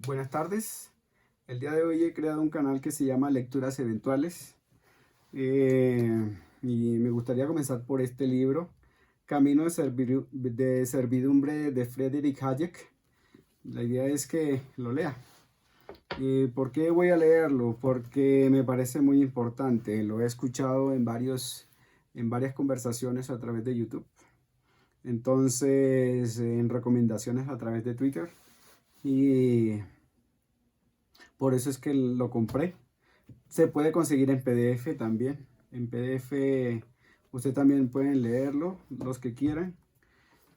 Buenas tardes. El día de hoy he creado un canal que se llama Lecturas Eventuales y me gustaría comenzar por este libro, Camino de Servidumbre de Friedrich Hayek. La idea es que lo lea. ¿Y por qué voy a leerlo? Porque me parece muy importante. Lo he escuchado en varias conversaciones a través de YouTube. Entonces, en recomendaciones a través de Twitter. Y por eso es que lo compré. Se puede conseguir en PDF también. En PDF usted también pueden leerlo, los que quieran.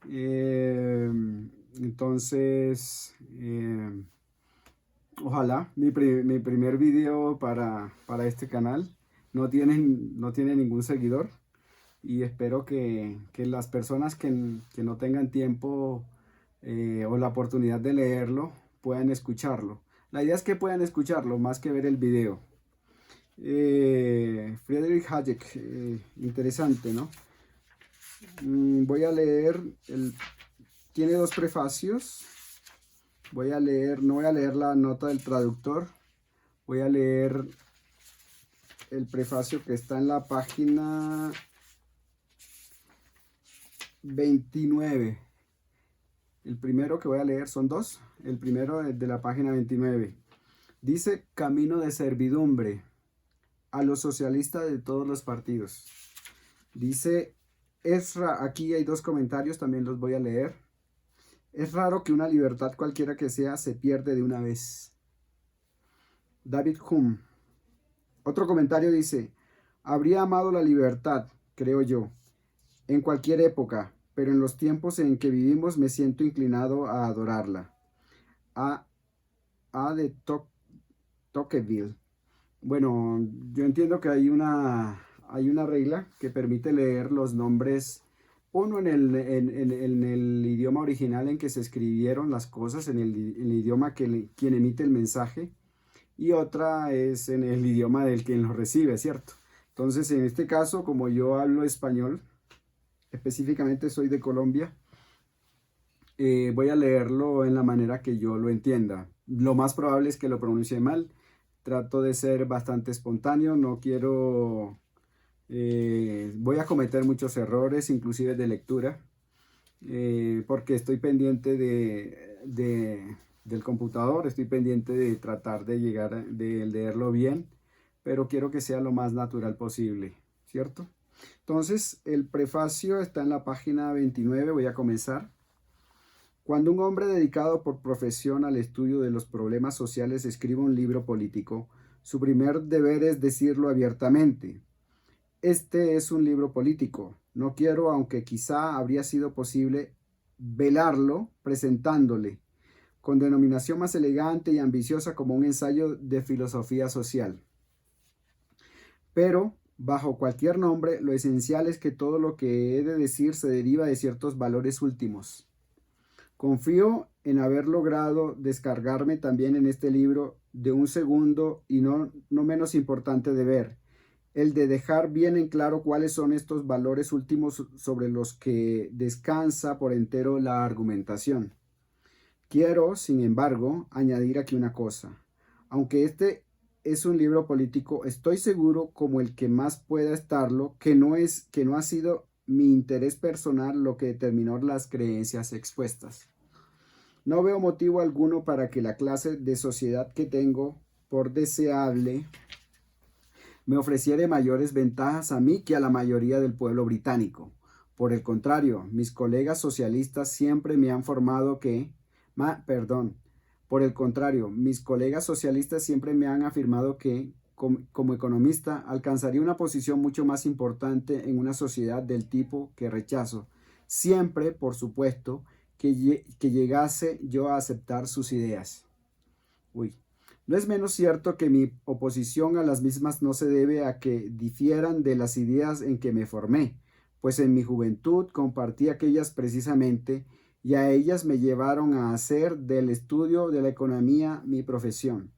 Eh, entonces, ojalá mi primer video para este canal no tiene ningún seguidor. Y espero que las personas que no tengan tiempo o la oportunidad de leerlo puedan escucharlo. La idea es que puedan escucharlo más que ver el video. Friedrich Hayek, interesante, ¿no? Voy a leer, tiene dos prefacios. No voy a leer la nota del traductor, voy a leer el prefacio que está en la página 29. El primero que voy a leer son dos. El primero es de la página 29. Dice: camino de servidumbre a los socialistas de todos los partidos. Dice aquí hay dos comentarios, también los voy a leer. Es raro que una libertad cualquiera que sea se pierde de una vez. David Hume. Otro comentario dice: habría amado la libertad, creo yo, en cualquier época, pero en los tiempos en que vivimos me siento inclinado a adorarla. A de Tocqueville. Bueno, yo entiendo que hay una regla que permite leer los nombres, uno en el idioma original en que se escribieron las cosas, en el idioma quien emite el mensaje, y otra es en el idioma del quien lo recibe, ¿cierto? Entonces, en este caso, como yo hablo español, específicamente soy de Colombia, voy a leerlo en la manera que yo lo entienda. Lo más probable es que lo pronuncie mal. Trato de ser bastante espontáneo, no quiero... voy a cometer muchos errores, inclusive de lectura, porque estoy pendiente del computador, estoy pendiente de tratar de leerlo bien, pero quiero que sea lo más natural posible, ¿cierto? Entonces, el prefacio está en la página 29, voy a comenzar. Cuando un hombre dedicado por profesión al estudio de los problemas sociales escribe un libro político, su primer deber es decirlo abiertamente: este es un libro político. No quiero, aunque quizá habría sido posible, velarlo presentándole con denominación más elegante y ambiciosa como un ensayo de filosofía social. Pero, bajo cualquier nombre, lo esencial es que todo lo que he de decir se deriva de ciertos valores últimos. Confío en haber logrado descargarme también en este libro de un segundo y no menos importante deber, el de dejar bien en claro cuáles son estos valores últimos sobre los que descansa por entero la argumentación. Quiero, sin embargo, añadir aquí una cosa. Aunque este es un libro político, estoy seguro, como el que más pueda estarlo, que no ha sido mi interés personal lo que determinó las creencias expuestas. No veo motivo alguno para que la clase de sociedad que tengo por deseable me ofreciere mayores ventajas a mí que a la mayoría del pueblo británico. Por el contrario, mis colegas socialistas siempre me han afirmado que, como economista, alcanzaría una posición mucho más importante en una sociedad del tipo que rechazo, siempre, por supuesto, que llegase yo a aceptar sus ideas. No es menos cierto que mi oposición a las mismas no se debe a que difieran de las ideas en que me formé, pues en mi juventud compartí aquellas precisamente, y a ellas me llevaron a hacer del estudio de la economía mi profesión.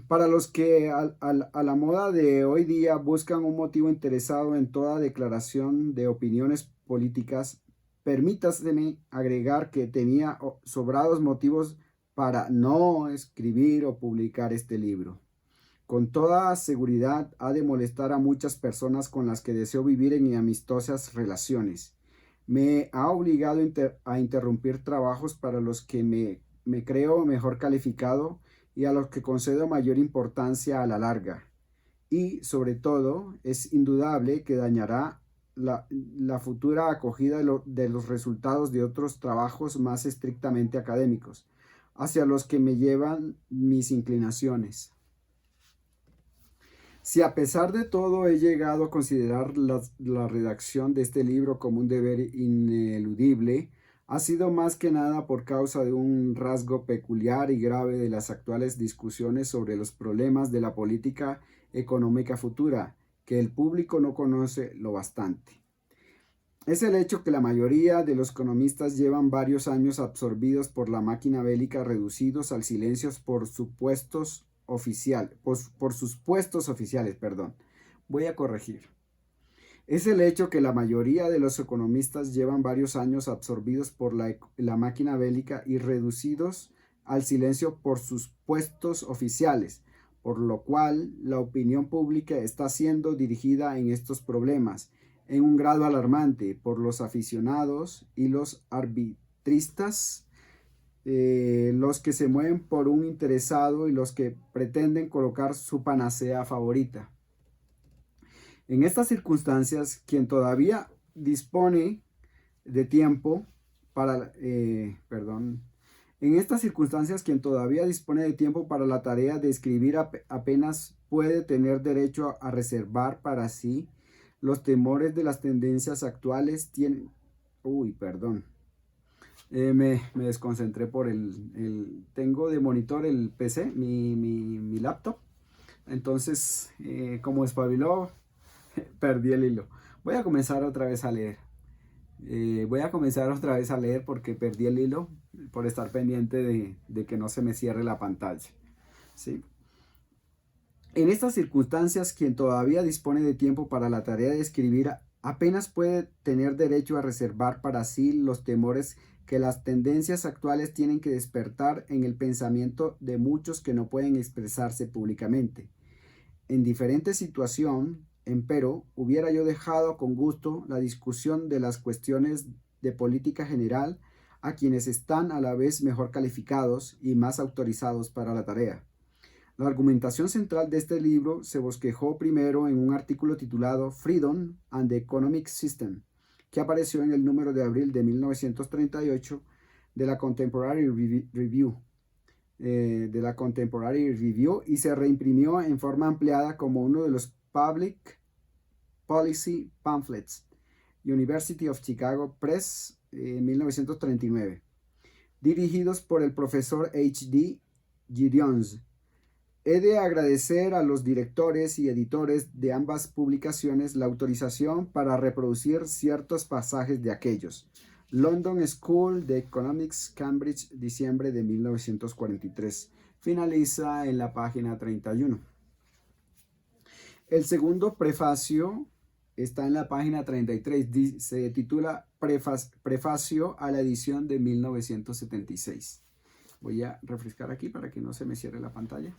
Para los que a la moda de hoy día buscan un motivo interesado en toda declaración de opiniones políticas, Permítaseme agregar que tenía sobrados motivos para no escribir o publicar este libro. Con toda seguridad ha de molestar a muchas personas con las que deseo vivir en amistosas relaciones. Me ha obligado a interrumpir trabajos para los que me creo mejor calificado y a los que concedo mayor importancia a la larga. Y, sobre todo, es indudable que dañará la futura acogida de los resultados de otros trabajos más estrictamente académicos, hacia los que me llevan mis inclinaciones. Si a pesar de todo he llegado a considerar la redacción de este libro como un deber ineludible, ha sido más que nada por causa de un rasgo peculiar y grave de las actuales discusiones sobre los problemas de la política económica futura, que el público no conoce lo bastante. Es el hecho que la mayoría de los economistas llevan varios años absorbidos por la máquina bélica, reducidos al silencio por supuestos por sus puestos oficiales, perdón. Voy a corregir. Es el hecho que la mayoría de los economistas llevan varios años absorbidos por la máquina bélica y reducidos al silencio por sus puestos oficiales, por lo cual la opinión pública está siendo dirigida en estos problemas en un grado alarmante por los aficionados y los arbitristas, los que se mueven por un interesado y los que pretenden colocar su panacea favorita. En estas circunstancias, quien todavía dispone de tiempo para, la tarea de escribir apenas puede tener derecho a reservar para sí los temores de las tendencias actuales. Me desconcentré por tengo de monitor el PC, mi laptop. Entonces, como espabiló, perdí el hilo. Voy a comenzar otra vez a leer. Porque perdí el hilo por estar pendiente de que no se me cierre la pantalla. ¿Sí? En estas circunstancias, quien todavía dispone de tiempo para la tarea de escribir apenas puede tener derecho a reservar para sí los temores que las tendencias actuales tienen que despertar en el pensamiento de muchos que no pueden expresarse públicamente. En diferente situación, empero, hubiera yo dejado con gusto la discusión de las cuestiones de política general a quienes están a la vez mejor calificados y más autorizados para la tarea. La argumentación central de este libro se bosquejó primero en un artículo titulado Freedom and the Economic System, que apareció en el número de abril de 1938 de la Contemporary Review, y se reimprimió en forma ampliada como uno de los Public Policy Pamphlets, University of Chicago Press, 1939, dirigidos por el profesor H.D. Gideons. He de agradecer a los directores y editores de ambas publicaciones la autorización para reproducir ciertos pasajes de aquellos. London School of Economics, Cambridge, diciembre de 1943. Finaliza en la página 31. El segundo prefacio está en la página 33. Se titula Prefacio a la edición de 1976. Voy a refrescar aquí para que no se me cierre la pantalla.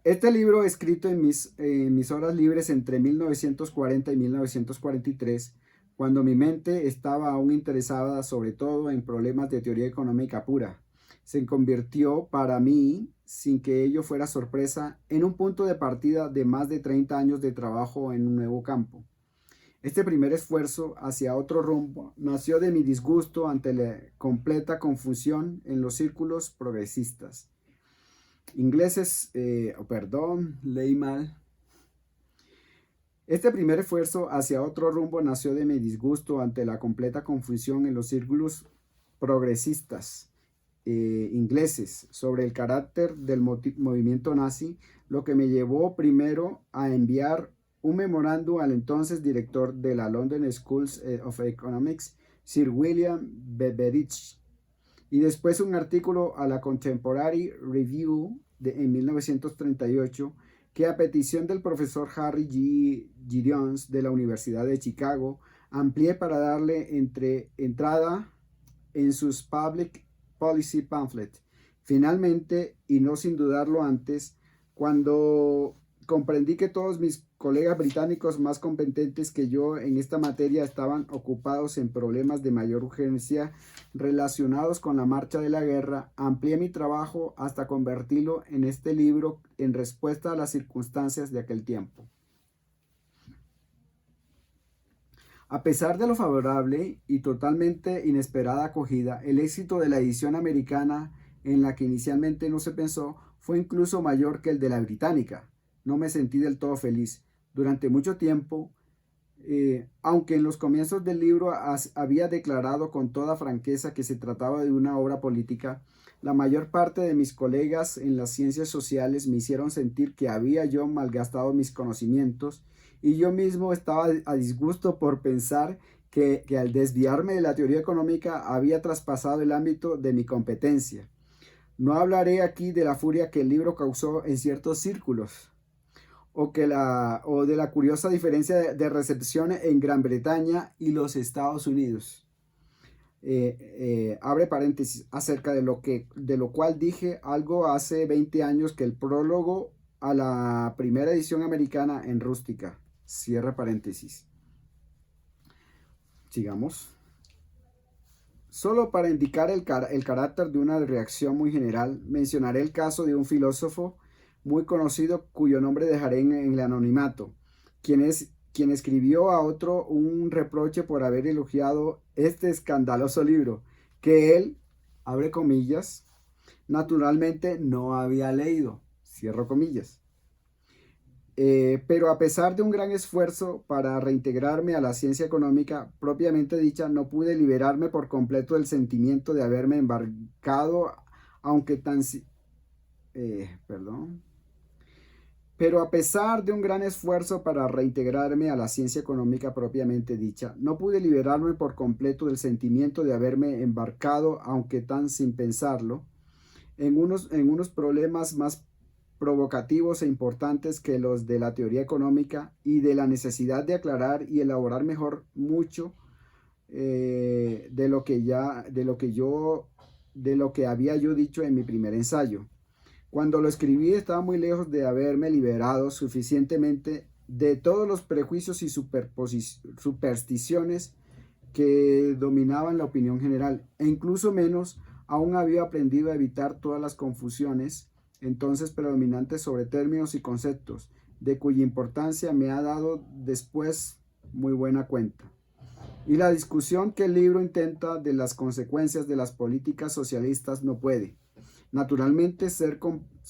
Este libro, escrito en mis horas libres entre 1940 y 1943, cuando mi mente estaba aún interesada sobre todo en problemas de teoría económica pura, se convirtió para mí, sin que ello fuera sorpresa, en un punto de partida de más de 30 años de trabajo en un nuevo campo. Este primer esfuerzo hacia otro rumbo nació de mi disgusto ante la completa confusión en los círculos progresistas. Leí mal. Este primer esfuerzo hacia otro rumbo nació de mi disgusto ante la completa confusión en los círculos progresistas ingleses sobre el carácter del movimiento nazi, lo que me llevó primero a enviar un memorándum al entonces director de la London School of Economics, Sir William Beveridge, y después un artículo a la Contemporary Review en 1938, que a petición del profesor Harry G. Gideons de la Universidad de Chicago amplié para darle entrada en sus Public Policy Pamphlet. Finalmente, y no sin dudarlo antes, cuando comprendí que todos mis colegas británicos más competentes que yo en esta materia estaban ocupados en problemas de mayor urgencia relacionados con la marcha de la guerra, amplié mi trabajo hasta convertirlo en este libro en respuesta a las circunstancias de aquel tiempo. A pesar de lo favorable y totalmente inesperada acogida, el éxito de la edición americana, en la que inicialmente no se pensó, fue incluso mayor que el de la británica. No me sentí del todo feliz. Durante mucho tiempo, aunque en los comienzos del libro había declarado con toda franqueza que se trataba de una obra política, la mayor parte de mis colegas en las ciencias sociales me hicieron sentir que había yo malgastado mis conocimientos, y yo mismo estaba a disgusto por pensar que al desviarme de la teoría económica había traspasado el ámbito de mi competencia. No hablaré aquí de la furia que el libro causó en ciertos círculos, o de la curiosa diferencia de recepción en Gran Bretaña y los Estados Unidos. Abre paréntesis, acerca de lo cual dije algo hace 20 años, que el prólogo a la primera edición americana en rústica. Cierra paréntesis. Sigamos. Solo para indicar el carácter de una reacción muy general, mencionaré el caso de un filósofo muy conocido cuyo nombre dejaré en el anonimato, quien escribió a otro un reproche por haber elogiado este escandaloso libro, que él, abre comillas, naturalmente no había leído, cierro comillas. Pero a pesar de un gran esfuerzo para reintegrarme a la ciencia económica propiamente dicha, no pude liberarme por completo del sentimiento de haberme embarcado, aunque tan... Pero a pesar de un gran esfuerzo para reintegrarme a la ciencia económica propiamente dicha, no pude liberarme por completo del sentimiento de haberme embarcado, aunque tan sin pensarlo, en unos problemas más provocativos e importantes que los de la teoría económica, y de la necesidad de aclarar y elaborar mejor mucho de lo que había yo dicho en mi primer ensayo. Cuando lo escribí estaba muy lejos de haberme liberado suficientemente de todos los prejuicios y supersticiones que dominaban la opinión general, e incluso menos aún había aprendido a evitar todas las confusiones entonces predominantes sobre términos y conceptos, de cuya importancia me ha dado después muy buena cuenta. Y la discusión que el libro intenta de las consecuencias de las políticas socialistas no puede, naturalmente, ser completa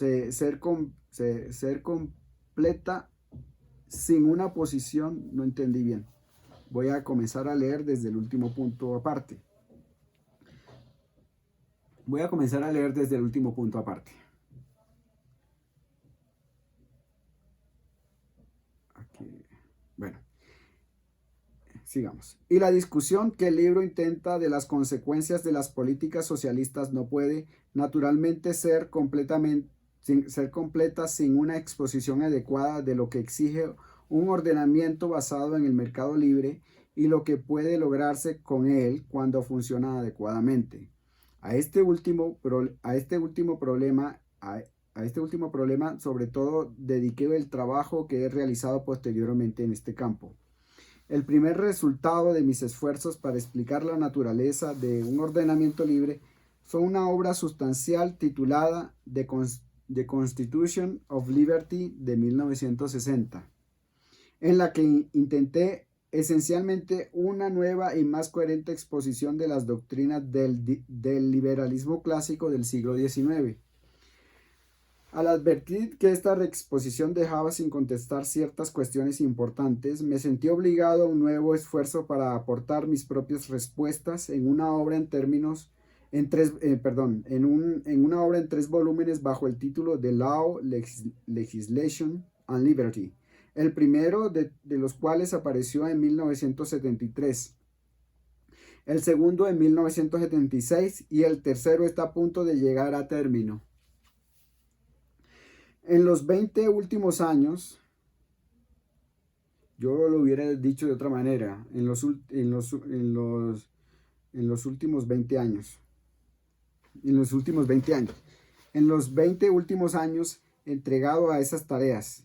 sin una posición. No entendí bien. Voy a comenzar a leer desde el último punto aparte. Aquí. Bueno, sigamos. Y la discusión que el libro intenta de las consecuencias de las políticas socialistas no puede, naturalmente, ser completa sin una exposición adecuada de lo que exige un ordenamiento basado en el mercado libre y lo que puede lograrse con él cuando funciona adecuadamente. A este último problema, sobre todo, dediqué el trabajo que he realizado posteriormente en este campo. El primer resultado de mis esfuerzos para explicar la naturaleza de un ordenamiento libre fue una obra sustancial titulada The Constitution of Liberty de 1960, en la que intenté esencialmente una nueva y más coherente exposición de las doctrinas del liberalismo clásico del siglo XIX. Al advertir que esta reexposición dejaba sin contestar ciertas cuestiones importantes, me sentí obligado a un nuevo esfuerzo para aportar mis propias respuestas en una obra en una obra en 3 volúmenes bajo el título de Law, Legislation and Liberty, el primero de los cuales apareció en 1973, el segundo en 1976 y el tercero está a punto de llegar a término. En los 20 últimos años Yo lo hubiera dicho de otra manera, en los últimos 20 años. En los últimos 20 años. En los 20 últimos años entregado a esas tareas.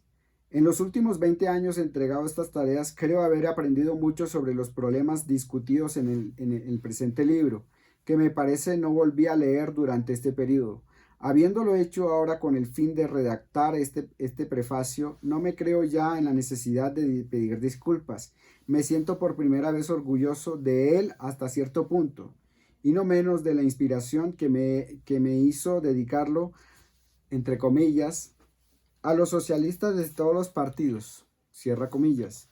En los últimos 20 años entregado a estas tareas, creo haber aprendido mucho sobre los problemas discutidos en el presente libro, que me parece no volví a leer durante este periodo. Habiéndolo hecho ahora con el fin de redactar este prefacio, no me creo ya en la necesidad de pedir disculpas. Me siento por primera vez orgulloso de él hasta cierto punto, y no menos de la inspiración que me hizo dedicarlo, entre comillas, a los socialistas de todos los partidos, cierra comillas,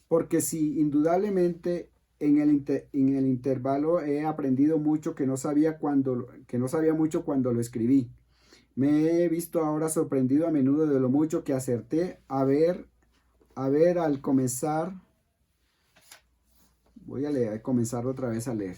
porque si indudablemente en el intervalo he aprendido mucho que no sabía mucho cuando lo escribí. Me he visto ahora sorprendido a menudo de lo mucho que acerté a ver al comenzar. Voy a leer, comenzar otra vez a leer.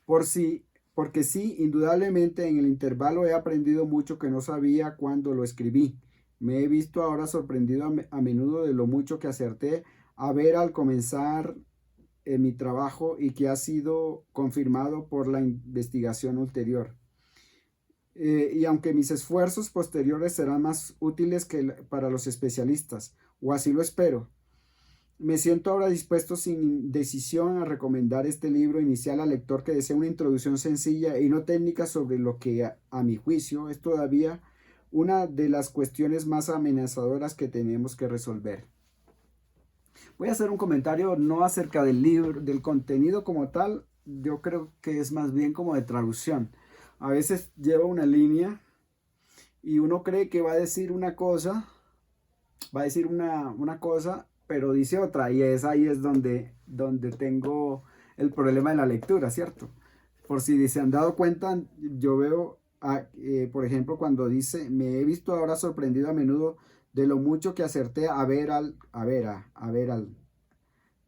Porque sí, indudablemente en el intervalo he aprendido mucho que no sabía cuando lo escribí. Me he visto ahora sorprendido a menudo de lo mucho que acerté a ver al comenzar mi trabajo y que ha sido confirmado por la investigación ulterior. Y aunque mis esfuerzos posteriores serán más útiles para los especialistas, o así lo espero, me siento ahora dispuesto sin decisión a recomendar este libro inicial al lector que desea una introducción sencilla y no técnica sobre lo que, a mi juicio, es todavía una de las cuestiones más amenazadoras que tenemos que resolver. Voy a hacer un comentario no acerca del libro, del contenido como tal, yo creo que es más bien como de traducción. A veces lleva una línea y uno cree que va a decir una cosa, pero dice otra, y ahí es donde tengo el problema de la lectura, ¿cierto? Por si se han dado cuenta, yo veo, por ejemplo, cuando dice, me he visto ahora sorprendido a menudo de lo mucho que acerté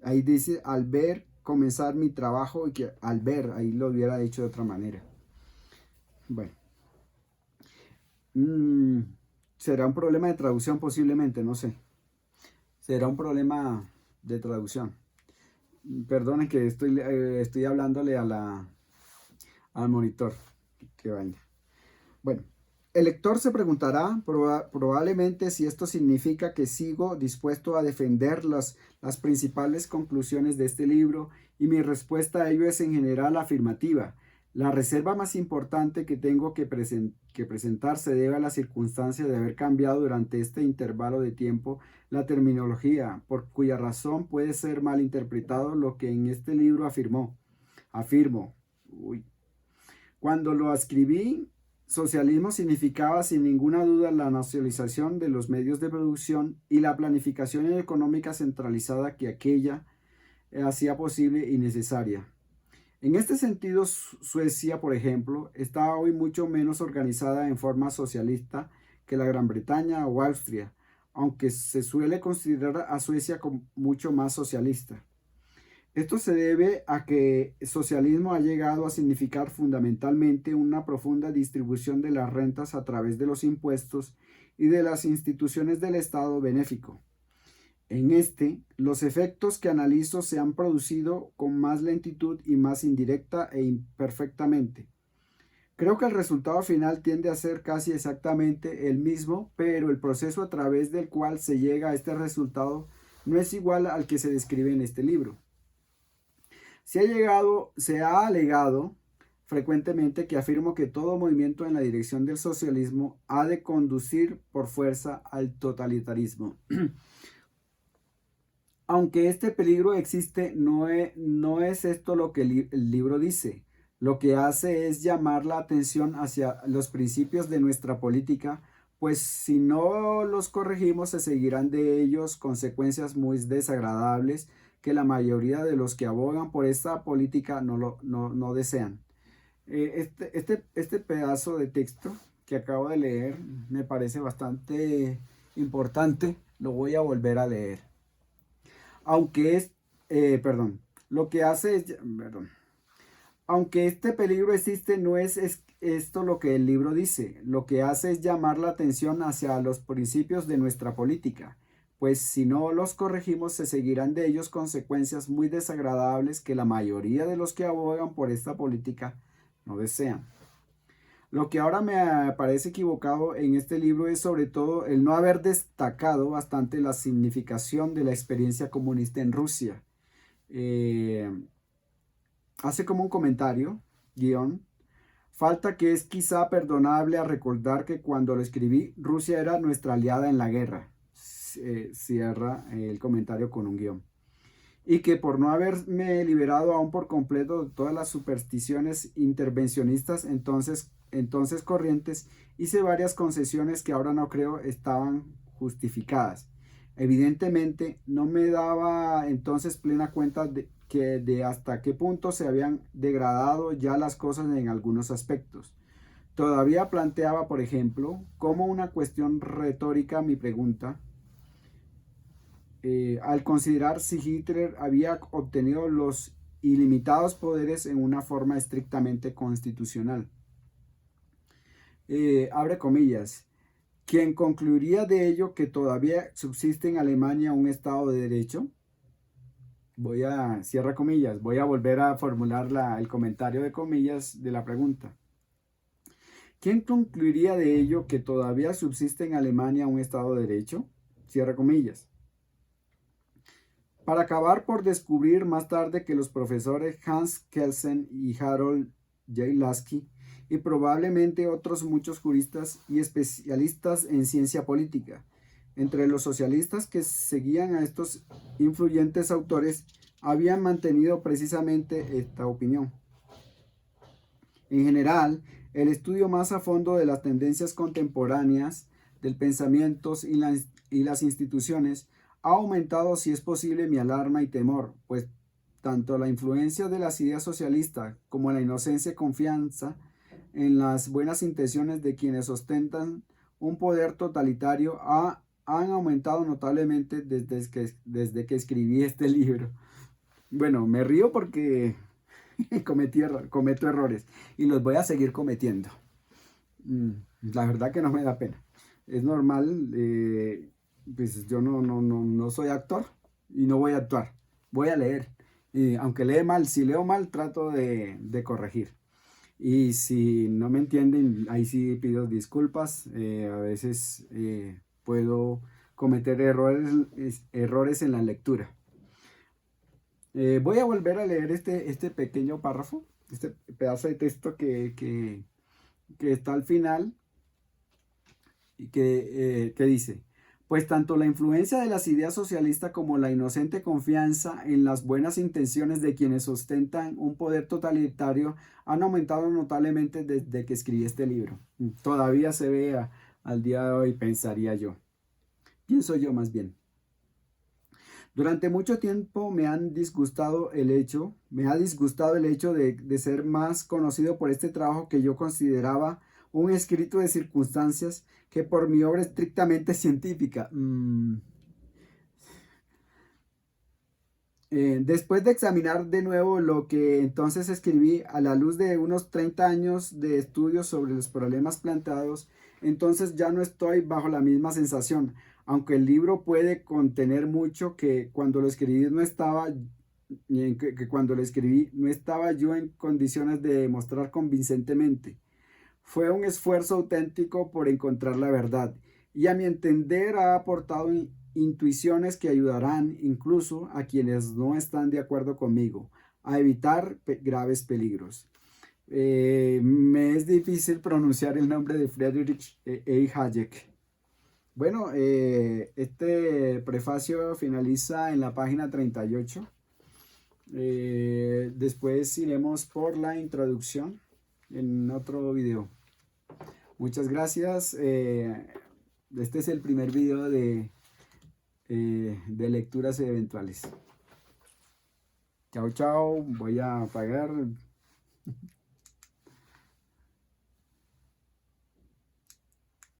ahí dice, al ver comenzar mi trabajo, y que al ver, ahí lo hubiera dicho de otra manera. Bueno. Será un problema de traducción posiblemente, no sé. Será un problema de traducción. Perdonen que estoy hablándole al monitor. Qué vaina. Bueno, el lector se preguntará probablemente si esto significa que sigo dispuesto a defender las principales conclusiones de este libro, y mi respuesta a ello es en general afirmativa. La reserva más importante que tengo que presentar se debe a la circunstancia de haber cambiado durante este intervalo de tiempo la terminología, por cuya razón puede ser mal interpretado lo que en este libro afirmo. Cuando lo escribí, socialismo significaba sin ninguna duda la nacionalización de los medios de producción y la planificación económica centralizada que aquella hacía posible y necesaria. En este sentido, Suecia, por ejemplo, está hoy mucho menos organizada en forma socialista que la Gran Bretaña o Austria, aunque se suele considerar a Suecia como mucho más socialista. Esto se debe a que el socialismo ha llegado a significar fundamentalmente una profunda distribución de las rentas a través de los impuestos y de las instituciones del Estado benéfico. En los efectos que analizo se han producido con más lentitud y más indirecta e imperfectamente. Creo que el resultado final tiende a ser casi exactamente el mismo, pero el proceso a través del cual se llega a este resultado no es igual al que se describe en este libro. Se ha alegado frecuentemente que afirmo que todo movimiento en la dirección del socialismo ha de conducir por fuerza al totalitarismo. Aunque este peligro existe, no es esto lo que el libro dice. Lo que hace es llamar la atención hacia los principios de nuestra política, pues si no los corregimos se seguirán de ellos consecuencias muy desagradables que la mayoría de los que abogan por esta política no desean. Este pedazo de texto que acabo de leer me parece bastante importante, lo voy a volver a leer. Aunque aunque este peligro existe, no es esto lo que el libro dice. Lo que hace es llamar la atención hacia los principios de nuestra política, pues si no los corregimos se seguirán de ellos consecuencias muy desagradables que la mayoría de los que abogan por esta política no desean. Lo que ahora me parece equivocado en este libro es sobre todo el no haber destacado bastante la significación de la experiencia comunista en Rusia. Hace como un comentario, guión, falta que es quizá perdonable a recordar que cuando lo escribí, Rusia era nuestra aliada en la guerra. Cierra el comentario con un guión. Y que por no haberme liberado aún por completo de todas las supersticiones intervencionistas entonces corrientes, hice varias concesiones que ahora no creo estaban justificadas. Evidentemente no me daba entonces plena cuenta de hasta qué punto se habían degradado ya las cosas en algunos aspectos. Todavía planteaba, por ejemplo, como una cuestión retórica mi pregunta, al considerar si Hitler había obtenido los ilimitados poderes en una forma estrictamente constitucional. Abre comillas, quien concluiría de ello que todavía subsiste en Alemania un Estado de Derecho. Cierra comillas, voy a volver a formular el comentario de comillas de la pregunta. ¿Quién concluiría de ello que todavía subsiste en Alemania un Estado de Derecho? Cierra comillas. Para acabar por descubrir más tarde que los profesores Hans Kelsen y Harold J. Lasky y probablemente otros muchos juristas y especialistas en ciencia política, entre los socialistas que seguían a estos influyentes autores, habían mantenido precisamente esta opinión. En general, el estudio más a fondo de las tendencias contemporáneas del pensamiento y las instituciones ha aumentado, si es posible, mi alarma y temor, pues tanto la influencia de las ideas socialistas como la inocencia y confianza en las buenas intenciones de quienes ostentan un poder totalitario han aumentado notablemente desde que escribí este libro. Bueno, me río porque cometo errores y los voy a seguir cometiendo. La verdad que no me da pena. Es normal, pues yo no soy actor y no voy a actuar. Voy a leer. Aunque si leo mal, trato de corregir. Y si no me entienden, ahí sí pido disculpas. A veces puedo cometer errores en la lectura. Voy a volver a leer este pequeño párrafo, este pedazo de texto que está al final y que dice, pues tanto la influencia de las ideas socialistas como la inocente confianza en las buenas intenciones de quienes ostentan un poder totalitario han aumentado notablemente desde que escribí este libro. Todavía se ve al día de hoy, pensaría yo. Pienso yo más bien. Durante mucho tiempo me ha disgustado el hecho de ser más conocido por este trabajo que yo consideraba un escrito de circunstancias que por mi obra estrictamente científica. Después de examinar de nuevo lo que entonces escribí a la luz de unos 30 años de estudios sobre los problemas planteados, entonces ya no estoy bajo la misma sensación, aunque el libro puede contener mucho que cuando lo escribí no estaba yo en condiciones de demostrar convincentemente. Fue un esfuerzo auténtico por encontrar la verdad y a mi entender ha aportado intuiciones que ayudarán incluso a quienes no están de acuerdo conmigo a evitar graves peligros. Me es difícil pronunciar el nombre de Friedrich Hayek. Bueno, este prefacio finaliza en la página 38. Después iremos por la introducción en otro video. Muchas gracias. Este es el primer video de lecturas eventuales. Chao, chao. Voy a apagar.